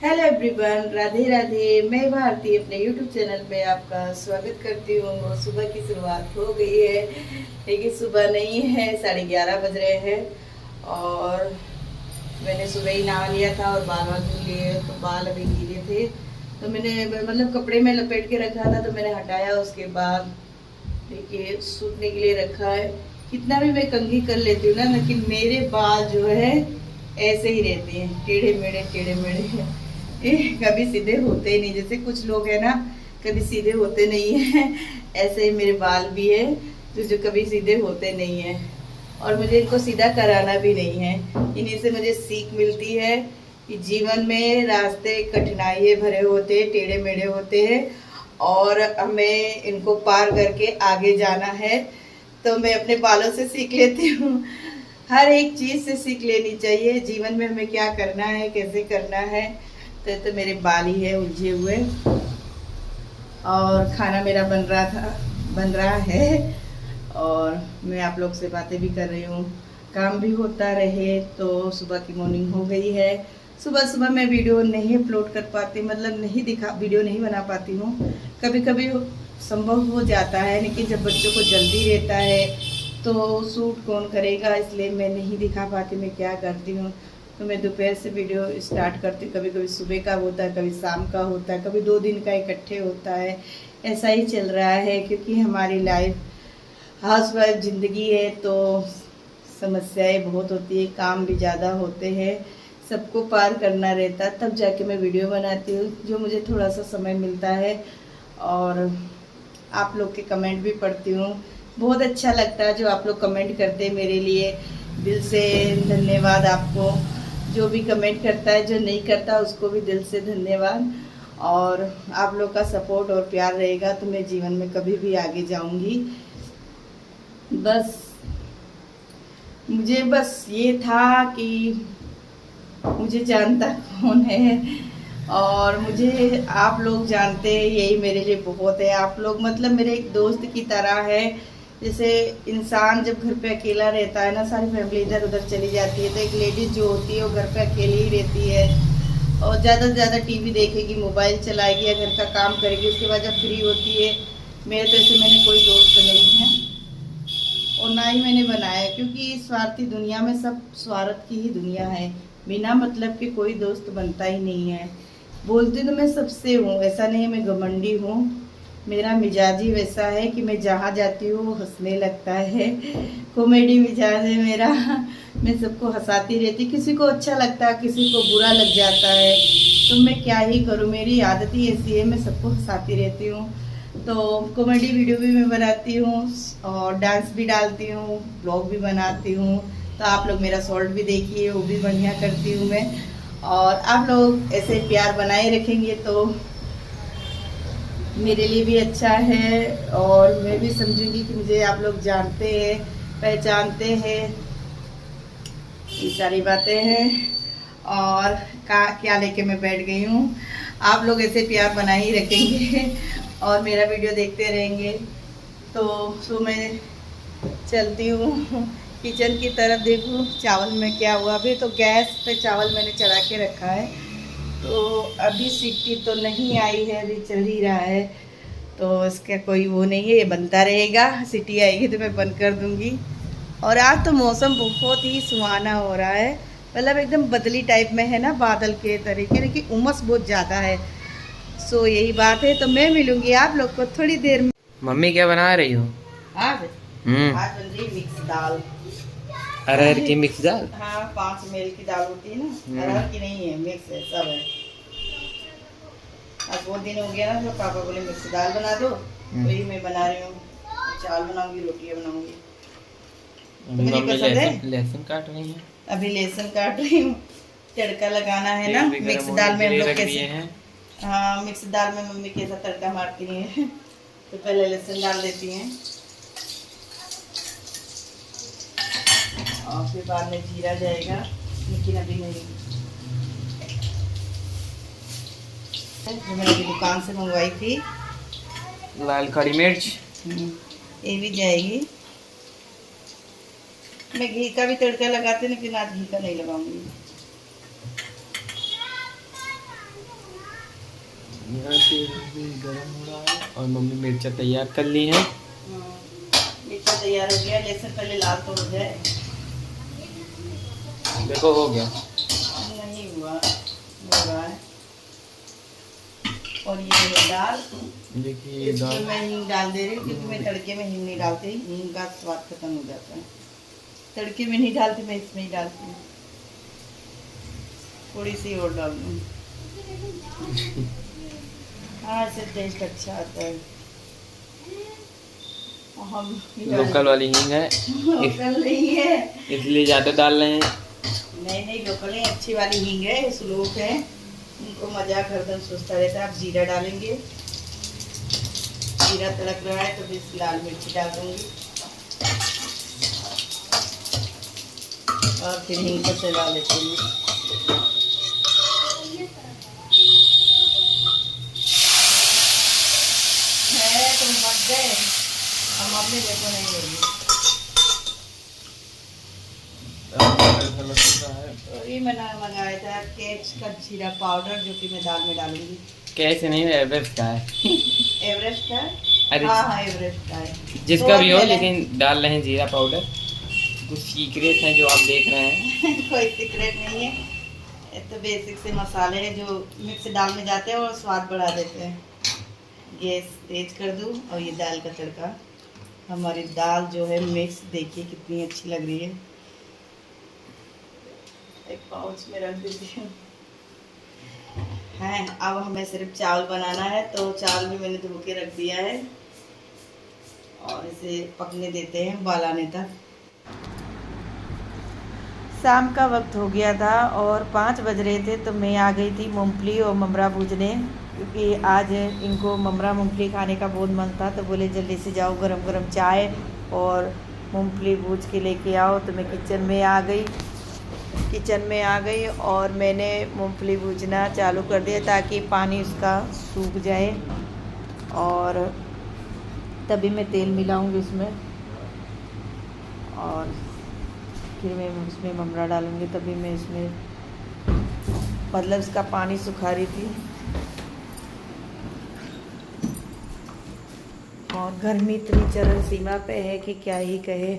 Hello everyone, Radhe Radhe. मैं भारती अपने YouTube channel पे आपका स्वागत करती हूँ। सुबह की शुरुआत हो गई है, लेकिन सुबह नहीं है, 11:30 बज रहे हैं। और मैंने सुबह ही नहा लिया था और बाल वाल धुल लिए, तो बाल अभी गीले थे तो मैंने मतलब कपड़े में लपेट के रखा था तो मैंने हटाया। उसके बाद देखिए सूखने के लिए रखा है। कितना भी मैं कंघी कर लेती हूँ ना, लेकिन मेरे बाल जो है ऐसे ही रहते हैं, टेढ़े मेढ़े कभी सीधे होते ही नहीं। जैसे कुछ लोग हैं ना, कभी सीधे होते नहीं हैं, ऐसे ही मेरे बाल भी है जो कभी सीधे होते नहीं हैं। और मुझे इनको सीधा कराना भी नहीं है। इन्हीं से मुझे सीख मिलती है कि जीवन में रास्ते कठिनाई भरे होते हैं, टेढ़े मेढ़े होते हैं, और हमें इनको पार करके आगे जाना है। तो मैं अपने बालों से सीख लेती हूँ। हर एक चीज़ से सीख लेनी चाहिए जीवन में, हमें क्या करना है, कैसे करना है। तो मेरे बाल ही है उलझे हुए। और खाना मेरा बन रहा है, और मैं आप लोग से बातें भी कर रही हूँ। काम भी होता रहे। तो सुबह की मॉर्निंग हो गई है। सुबह सुबह मैं वीडियो नहीं अपलोड कर पाती, मतलब वीडियो नहीं बना पाती हूँ। कभी कभी संभव हो जाता है, लेकिन जब बच्चों को जल्दी रहता है तो शूट कौन करेगा, इसलिए मैं नहीं दिखा पाती मैं क्या करती हूँ। तो मैं दोपहर से वीडियो स्टार्ट करती हूँ। कभी कभी सुबह का होता है, कभी शाम का होता है, कभी 2 दिन का इकट्ठे होता है। ऐसा ही चल रहा है, क्योंकि हमारी लाइफ हाउसवाइफ ज़िंदगी है तो समस्याएं बहुत होती है, काम भी ज़्यादा होते हैं, सबको पार करना रहता है। तब जाके मैं वीडियो बनाती हूँ, जो मुझे थोड़ा सा समय मिलता है। और आप लोग के कमेंट भी पढ़ती हूँ, बहुत अच्छा लगता है जो आप लोग कमेंट करते हैं मेरे लिए। दिल से धन्यवाद आपको। जो भी कमेंट करता है, जो नहीं करता उसको भी दिल से धन्यवाद। और आप लोग का सपोर्ट और प्यार रहेगा तो मैं जीवन में कभी भी आगे जाऊंगी। बस मुझे बस ये था कि मुझे जानता कौन है, और मुझे आप लोग जानते हैं, यही मेरे लिए बहुत है। आप लोग मतलब मेरे एक दोस्त की तरह है। जैसे इंसान जब घर पे अकेला रहता है ना, सारी फैमिली इधर उधर चली जाती है, तो एक लेडीज जो होती है वो घर पे अकेली ही रहती है, और ज़्यादा से ज़्यादा टीवी देखेगी, मोबाइल चलाएगी या घर का काम करेगी। उसके बाद जब फ्री होती है, मेरे तो ऐसे मैंने कोई दोस्त नहीं है और ना ही मैंने बनाया, क्योंकि स्वार्थी दुनिया में सब स्वार्थ की ही दुनिया है। बिना मतलब के कोई दोस्त बनता ही नहीं है। बोलती तो मैं सबसे हूँ, ऐसा नहीं मैं घमंडी हूँ। मेरा मिजाज ही वैसा है कि मैं जहाँ जाती हूँ वो हंसने लगता है। कॉमेडी मिजाज है मेरा। मैं सबको हंसाती रहती, किसी को अच्छा लगता है, किसी को बुरा लग जाता है, तो मैं क्या ही करूँ, मेरी आदत ही ऐसी है, मैं सबको हंसाती रहती हूँ। तो कॉमेडी वीडियो भी मैं बनाती हूँ, और डांस भी डालती हूँ, ब्लॉग भी बनाती हूँ। तो आप लोग मेरा शॉर्ट भी देखिए, वो भी बढ़िया करती हूँ मैं। और आप लोग ऐसे प्यार बनाए रखेंगे तो मेरे लिए भी अच्छा है, और मैं भी समझूंगी कि मुझे आप लोग जानते हैं, पहचानते हैं। ये सारी बातें हैं। और क्या लेके मैं बैठ गई हूँ। आप लोग ऐसे प्यार बनाए ही रखेंगे और मेरा वीडियो देखते रहेंगे तो मैं चलती हूँ किचन की तरफ। देखूँ चावल में क्या हुआ। अभी तो गैस पे चावल मैंने चढ़ा के रखा है, तो अभी सीटी तो नहीं आई है, अभी चल ही रहा है, तो इसका कोई वो नहीं है, ये बनता रहेगा। सीटी आएगी तो मैं बंद कर दूँगी। और आज तो मौसम बहुत ही सुहाना हो रहा है, मतलब एकदम बदली टाइप में है ना, बादल के तरीके, लेकिन उमस बहुत ज़्यादा है। सो यही बात है। तो मैं मिलूंगी आप लोग को थोड़ी देर में। मम्मी क्या बना रही हो? आज आज बन रही मिक्स दाल। अरहर की मिक्स दाल। हाँ, 5 मेल की दाल होती है ना, अरहर की नहीं है, मिक्स है, सब है। आज बहुत दिन हो गया ना, तो पापा बोले मिक्स दाल बना दो, वही मैं बना रही हूँ। चावल बनाऊंगी, रोटियाँ बनाऊंगी। तो मुझे पसंद है। लहसुन काट रही है। अभी लहसुन काट रही हूँ, तड़का लगाना है ना। मिक्स दाल में हम लोग कैसे, हाँ, मिक्स दाल में मम्मी कैसा तड़का मारती है तो पहले लहसुन डाल देती हैं, और फिर बाद में जीरा जाएगा, लेकिन अभी नहीं। जो मैंने अभी दुकान से मंगवाई थी, लाल खड़ी मिर्च, ये भी जाएगी। मैं घी का भी तड़का लगाती हूँ, लेकिन आज घी का नहीं लगाऊंगी। यहाँ तेल भी गर्म हो रहा है और मम्मी मिर्चा तैयार कर ली है। मिर्चा तैयार हो गया, लहसुन पहले लाल तो हो जाए। देखो हो गया। नहीं हुआ, हो रहा है। और ये है दाल। देखिए ये इसमें दाल मैं हींग डाल दे रही हूँ क्योंकि मैं तड़के में हींग नहीं डालती, हींग का स्वाद खत्म हो जाता है। तड़के में नहीं डालती, मैं इसमें ही डालती हूँ। थोड़ी सी और डाल दूँ। हाँ, इससे टेस्ट अच्छा आता है। हम लोकल वाली हींग है लोकल नहीं है, इसलिए ज़्यादा डाल रहे हैं। नहीं नहीं, लोकल नहीं, अच्छी वाली हींग है। श्लोक है, उनको मजाक हरदम सोचता रहता है। आप जीरा डालेंगे, जीरा तड़क रहा है तो फिर लाल मिर्ची डाल दूंगी और फिर हींग को चला लेते हैं। तुम मत गए, हम मम्मी देखो नहीं होगी। तो ये मैंने मंगाया था कैच का जीरा पाउडर, जो कि मैं दाल में डालूंगी। कैसे नहीं, एवरेस्ट का है। एवरेस्ट का है? अरे हाँ, एवरेस्ट का है। जिसका तो भी हो, लेकिन डाल रहे हैं जीरा पाउडर। कुछ सीक्रेट है जो आप देख रहे हैं। कोई सीक्रेट नहीं है, ये तो बेसिक से मसाले हैं जो मिक्स दाल में जाते हैं और स्वाद बढ़ा देते हैं। गैस तेज कर दूँ और ये दाल का तड़का। हमारी दाल जो है मिक्स, देखिए कितनी अच्छी लग रही है। एक पाउच में रख देती हूँ। हैं, अब हमें सिर्फ चावल बनाना है, तो चावल भी मैंने धो के रख दिया है और इसे पकने देते हैं उबाल आने तक। शाम का वक्त हो गया था और 5 बज रहे थे, तो मैं आ गई थी मूंगफली और ममरा भूजने, क्योंकि आज इनको ममरा मूंगफली खाने का बहुत मन था। तो बोले जल्दी से जाओ, गरम गरम चाय और मूंगफली भूज के लेके आओ। तो मैं किचन में आ गई और मैंने मूंगफली भूजना चालू कर दिया ताकि पानी उसका सूख जाए, और तभी मैं तेल मिलाऊंगी उसमें और फिर मैं उसमें ममरा डालूंगी। तभी मैं इसमें मतलब इसका पानी सुखा रही थी। और गर्मी इतनी चरम सीमा पे है कि क्या ही कहे।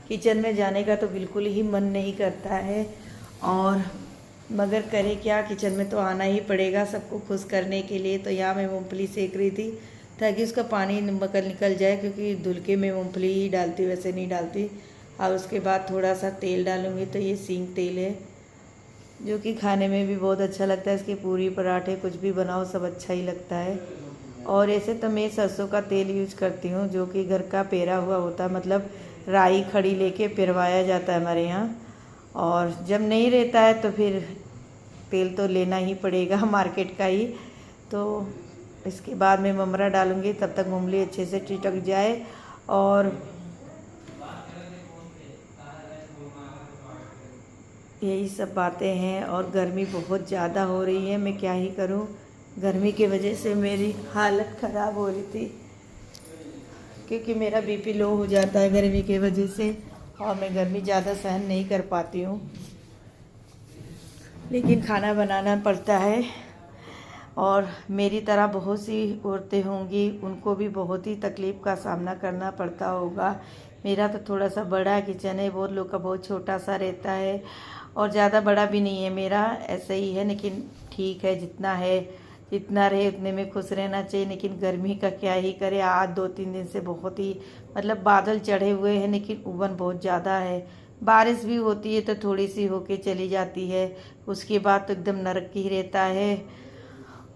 किचन में जाने का तो बिल्कुल ही मन नहीं करता है, और मगर करे क्या, किचन में तो आना ही पड़ेगा सबको खुश करने के लिए। तो यहाँ मैं मूंगफली सेक रही थी ताकि उसका पानी निकल जाए, क्योंकि धुलके में मूंगफली ही डालती, वैसे नहीं डालती। और उसके बाद थोड़ा सा तेल डालूंगी, तो ये सींग तेल है जो कि खाने में भी बहुत अच्छा लगता है। इसके पूरी पराठे कुछ भी बनाओ सब अच्छा ही लगता है। और ऐसे तो मैं सरसों का तेल यूज करती हूँ, जो कि घर का पेरा हुआ होता है, मतलब राई खड़ी लेके पिरवाया जाता है हमारे यहाँ। और जब नहीं रहता है तो फिर तेल तो लेना ही पड़ेगा मार्केट का ही। तो इसके बाद मैं ममरा डालूँगी, तब तक मूंगफली अच्छे से चिटक जाए। और यही सब बातें हैं। और गर्मी बहुत ज़्यादा हो रही है, मैं क्या ही करूं। गर्मी की वजह से मेरी हालत ख़राब हो रही थी, क्योंकि मेरा बीपी लो हो जाता है गर्मी की वजह से, और मैं गर्मी ज़्यादा सहन नहीं कर पाती हूँ, लेकिन खाना बनाना पड़ता है। और मेरी तरह बहुत सी औरतें होंगी, उनको भी बहुत ही तकलीफ़ का सामना करना पड़ता होगा। मेरा तो थोड़ा सा बड़ा किचन है, बहुत लोग का बहुत छोटा सा रहता है, और ज़्यादा बड़ा भी नहीं है मेरा, ऐसे ही है। लेकिन ठीक है, जितना है जितना रहे उतने में खुश रहना चाहिए। लेकिन गर्मी का क्या ही करे, आज 2-3 दिन से बहुत ही मतलब बादल चढ़े हुए हैं, लेकिन उबन बहुत ज़्यादा है। बारिश भी होती है तो थोड़ी सी होके चली जाती है, उसके बाद तो एकदम नरक ही रहता है।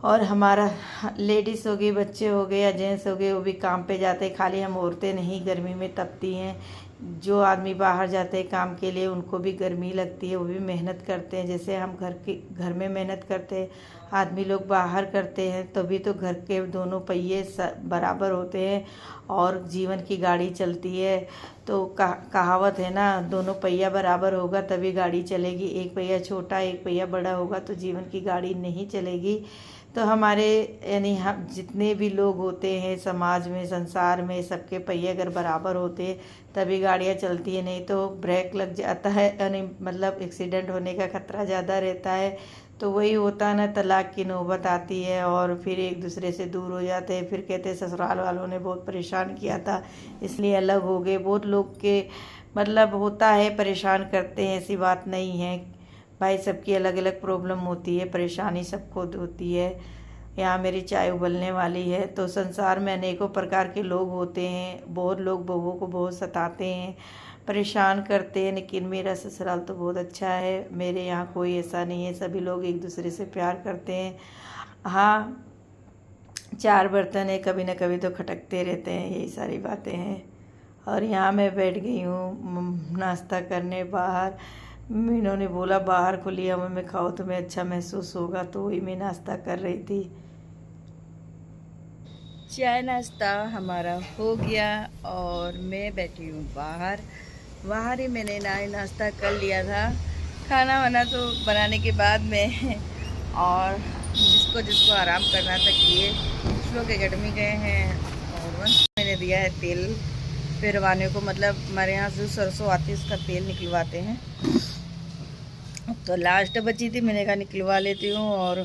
और हमारा लेडीज़ हो गई, बच्चे हो गए या जेंट्स हो गए, वो भी काम पे जाते हैं। खाली हम औरतें नहीं गर्मी में तपती हैं। जो आदमी बाहर जाते हैं काम के लिए, उनको भी गर्मी लगती है, वो भी मेहनत करते हैं। जैसे हम घर में मेहनत करते हैं, आदमी लोग बाहर करते हैं, तभी तो घर के दोनों पहिए बराबर होते हैं और जीवन की गाड़ी चलती है। तो कहावत है ना, दोनों पहिया बराबर होगा तभी गाड़ी चलेगी। एक पहिया छोटा एक पहिया बड़ा होगा तो जीवन की गाड़ी नहीं चलेगी। तो हमारे यानी हम जितने भी लोग होते हैं समाज में, संसार में, सबके पहिए अगर बराबर होते हैं तभी गाड़ियाँ चलती है, नहीं तो ब्रेक लग जाता है, यानी मतलब एक्सीडेंट होने का खतरा ज़्यादा रहता है। तो वही होता है ना, तलाक की नौबत आती है और फिर एक दूसरे से दूर हो जाते हैं। फिर कहते हैं ससुराल वालों ने बहुत परेशान किया था इसलिए अलग हो गए। बहुत लोग के मतलब होता है, परेशान करते हैं, ऐसी बात नहीं है भाई। सबकी अलग अलग प्रॉब्लम होती है, परेशानी सबको होती है। यहाँ मेरी चाय उबलने वाली है। तो संसार में अनेकों प्रकार के लोग होते हैं। बहुत लोग बहुओं को बहुत सताते हैं, परेशान करते हैं, लेकिन मेरा ससुराल तो बहुत अच्छा है। मेरे यहाँ कोई ऐसा नहीं है, सभी लोग एक दूसरे से प्यार करते हैं। हाँ, 4 बर्तन है, कभी ना कभी तो खटकते रहते हैं, यही सारी बातें हैं। और यहाँ मैं बैठ गई हूँ नाश्ता करने बाहर। इन्होंने बोला बाहर खुली हवा में खाओ, तुम्हें अच्छा महसूस होगा, तो वही मैं नाश्ता कर रही थी। चाय नाश्ता हमारा हो गया और मैं बैठी हूँ बाहर। बाहर ही मैंने नाश्ता कर लिया था। खाना वाना तो बनाने के बाद में और जिसको आराम करना था किए। कुछ लोग एकेडमी गए हैं और वंश मैंने दिया है तेल फिरवाने को, मतलब हमारे यहाँ से सरसों आती है उसका तेल निकलवाते हैं। तो लास्ट बची थी, मैंने कहा निकलवा लेती हूँ। और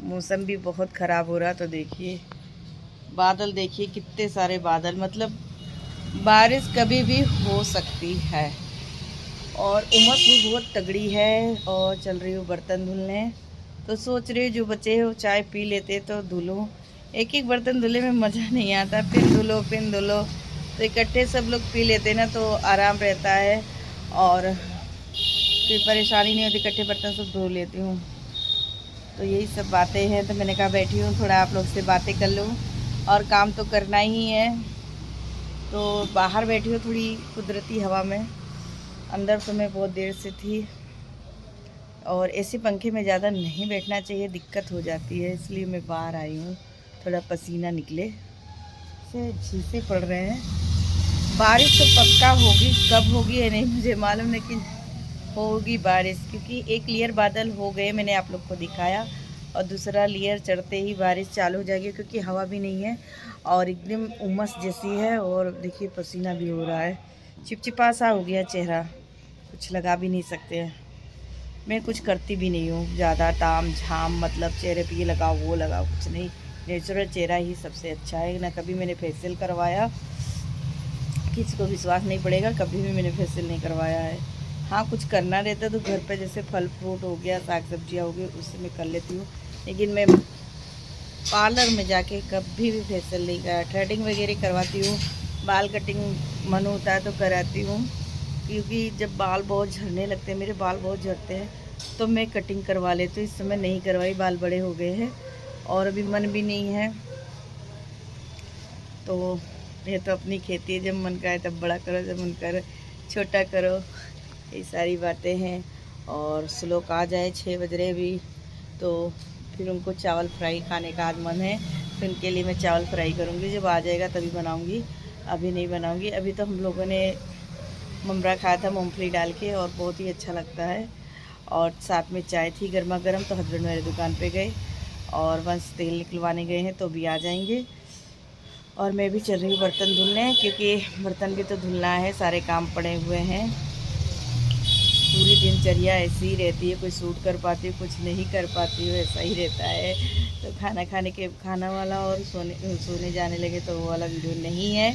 मौसम भी बहुत ख़राब हो रहा, तो देखिए बादल, देखिए कितने सारे बादल, मतलब बारिश कभी भी हो सकती है। और उमस भी बहुत तगड़ी है। और चल रही हूँ बर्तन धुलने। तो सोच रही हूँ जो बचे हो चाय पी लेते तो धुलो। एक एक बर्तन धुले में मज़ा नहीं आता, पिन धुलो तो इकट्ठे सब लोग पी लेते ना तो आराम रहता है और फिर परेशानी नहीं होती। इकट्ठे बर्तन सब धो लेती हूँ। तो यही सब बातें हैं। तो मैंने कहा बैठी हूँ थोड़ा आप लोग से बातें कर लूँ, और काम तो करना ही है। तो बाहर बैठी हूँ थोड़ी कुदरती हवा में। अंदर तो मैं बहुत देर से थी और ऐसे पंखे में ज़्यादा नहीं बैठना चाहिए, दिक्कत हो जाती है, इसलिए मैं बाहर आई हूँ। थोड़ा पसीना निकले से झीसे पड़ रहे हैं। बारिश तो पक्का होगी, कब होगी है नहीं मुझे मालूम, लेकिन होगी बारिश, क्योंकि एक लेयर बादल हो गए, मैंने आप लोग को दिखाया, और दूसरा लेयर चढ़ते ही बारिश चालू हो जाएगी, क्योंकि हवा भी नहीं है और एकदम उमस जैसी है। और देखिए पसीना भी हो रहा है, चिपचिपा सा हो गया चेहरा, कुछ लगा भी नहीं सकते हैं। मैं कुछ करती भी नहीं हूँ ज़्यादा ताम झाम, मतलब चेहरे पे ये लगाओ वो लगाओ, कुछ नहीं। नेचुरल चेहरा ही सबसे अच्छा है। ना कभी मैंने फेशियल करवाया, किसी को विश्वास नहीं पड़ेगा, कभी भी मैंने फेशियल नहीं करवाया है। हाँ, कुछ करना रहता तो घर पे जैसे फल फ्रूट हो गया, साग सब्जियाँ हो गई, उससे मैं कर लेती हूँ, लेकिन मैं पार्लर में जाके कभी भी फेशियल नहीं करा। थ्रेडिंग वगैरह करवाती हूँ, बाल कटिंग मन होता है तो कराती हूँ, क्योंकि जब बाल बहुत झड़ने लगते हैं, मेरे बाल बहुत झड़ते हैं, तो मैं कटिंग करवा लेती हूँ। इस समय नहीं करवाई, बाल बड़े हो गए हैं और अभी मन भी नहीं है। तो ये तो अपनी खेती है, जब मन करे तब बड़ा करो, जब मन करे छोटा करो, ये सारी बातें हैं। और श्लोक आ जाए 6 बज रहे भी, तो फिर उनको चावल फ्राई खाने का आज मन है, तो उनके लिए मैं चावल फ्राई करूँगी। जब आ जाएगा तभी बनाऊँगी, अभी नहीं बनाऊँगी। अभी तो हम लोगों ने ममरा खाया था मूंगफली डाल के, और बहुत ही अच्छा लगता है। और साथ में चाय थी गर्मा गर्म, तो हस्बैंड मेरे दुकान पे गए और बस तेल निकलवाने गए हैं, तो भी आ जाएंगे। और मैं भी चल रही हूँ बर्तन धुलने, क्योंकि बर्तन भी तो धुलना है, सारे काम पड़े हुए हैं। पूरी दिनचर्या ऐसी ही रहती है, कोई सूट कर पाती हूँ, कुछ नहीं कर पाती हूँ, ऐसा ही रहता है। तो खाना वाला और सोने जाने लगे तो वो वाला वीडियो नहीं है।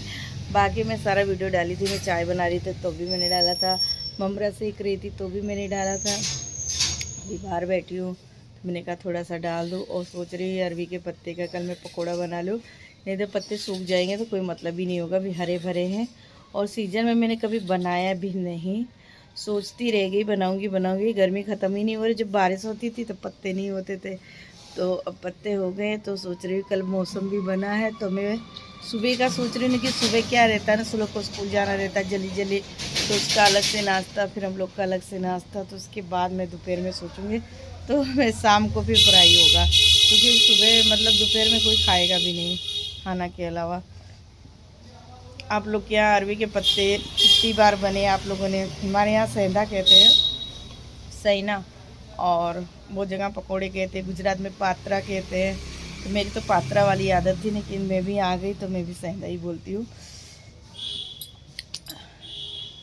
बाकी मैं सारा वीडियो डाली थी। मैं चाय बना रही थी तो भी मैंने डाला था, ममरा सेक रही थी तो भी मैंने डाला था। अभी बाहर बैठी हूँ तो मैंने कहा थोड़ा सा डाल दूँ। और सोच रही हूँ अरवी के पत्ते का कल मैं पकौड़ा बना लूँ, नहीं तो पत्ते सूख जाएंगे तो कोई मतलब ही नहीं होगा। अभी हरे भरे हैं और सीजन में मैंने कभी बनाया भी नहीं, सोचती रह गई बनाऊंगी। गर्मी ख़त्म ही नहीं हो रही। जब बारिश होती थी तो पत्ते नहीं होते थे, तो अब पत्ते हो गए। तो सोच रही हूँ कल मौसम भी बना है, तो मैं सुबह का सोच रही हूँ कि सुबह क्या रहता है ना, सुबह को स्कूल जाना रहता है जल्दी, तो उसका अलग से नाश्ता, फिर हम लोग का अलग से नाश्ता। तो उसके बाद मैं दोपहर में सोचूंगी, तो मैं शाम को फिर फ्राई होगा, क्योंकि सुबह मतलब दोपहर में कोई खाएगा भी नहीं खाना के अलावा। आप लोग के यहाँ अरवी के पत्ते कितनी बार बने आप लोगों ने? हमारे यहाँ सेंधा कहते हैं, सैना, और वो जगह पकोड़े कहते हैं, गुजरात में पात्रा कहते हैं। तो मेरी तो पात्रा वाली आदत थी, लेकिन मैं भी आ गई तो मैं भी सेंधा ही बोलती हूँ।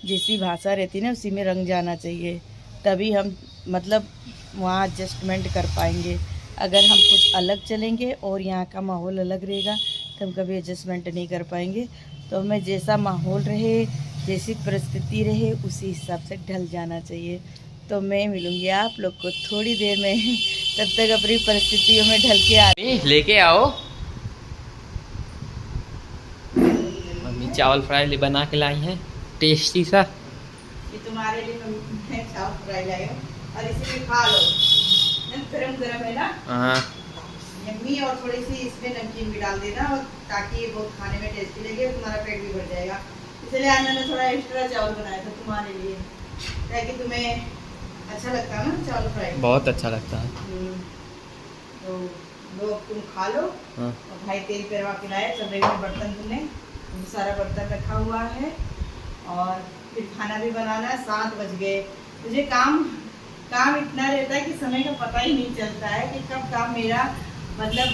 जैसी भाषा रहती ना उसी में रंग जाना चाहिए, तभी हम मतलब वहाँ एडजस्टमेंट कर पाएंगे। अगर हम कुछ अलग चलेंगे और यहाँ का माहौल अलग रहेगा तो हम कभी एडजस्टमेंट नहीं कर पाएंगे। तो हमें जैसा माहौल रहे, जैसी परिस्थिति रहे, उसी हिसाब से ढल जाना चाहिए। तो मैं मिलूँगी आप लोग को थोड़ी देर में। तब तक अपनी परिस्थितियों में ढल के आ लेके आओ। मम्मी चावल फ्राई बना के लाई हैं, टेस्टी सा। ये तुम्हारे लिए मैं चावल फ्राई लाई हूँ और इसे भी खा लो। गरम गरम है ना, हाँ यम्मी। और थोड़ी सी इसमें नमकीन भी डाल देना, और ताकि ये बहुत खाने में टेस्टी लगे, तुम्हारा पेट भी भर जाएगा। इसलिए आज मैंने थोड़ा एक्स्ट्रा चावल बनाया था तुम्हारे लिए, ताकि तुम्हें अच्छा लगता है ना चावल फ्राई। बहुत अच्छा लगता है। तो लो तुम खा लो। हाँ। और भाई तेल पेरवा के लाए, चल रही है बर्तन धुलने। सारा बर्तन रखा हुआ है और फिर खाना भी बनाना है। 7 बज गए। मुझे काम इतना रहता है कि समय का पता ही नहीं चलता है कि कब काम मेरा मतलब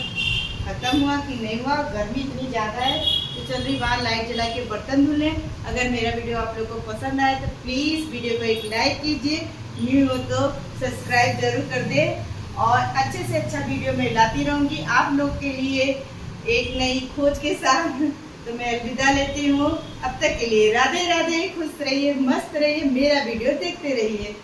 खत्म हुआ कि नहीं हुआ। गर्मी इतनी ज़्यादा है तो चल रही बाहर लाइट जला के बर्तन धुले। अगर मेरा वीडियो आप लोग को पसंद आए तो प्लीज़ वीडियो को एक लाइक कीजिए, न्यू हो तो सब्सक्राइब जरूर कर दे, और अच्छे से अच्छा वीडियो मैं लाती रहूँगी आप लोग के लिए एक नई खोज के साथ। तो मैं अलविदा लेती हूँ। अब तक के लिए राधे राधे, खुश रहिए, मस्त रहिए, मेरा वीडियो देखते रहिए।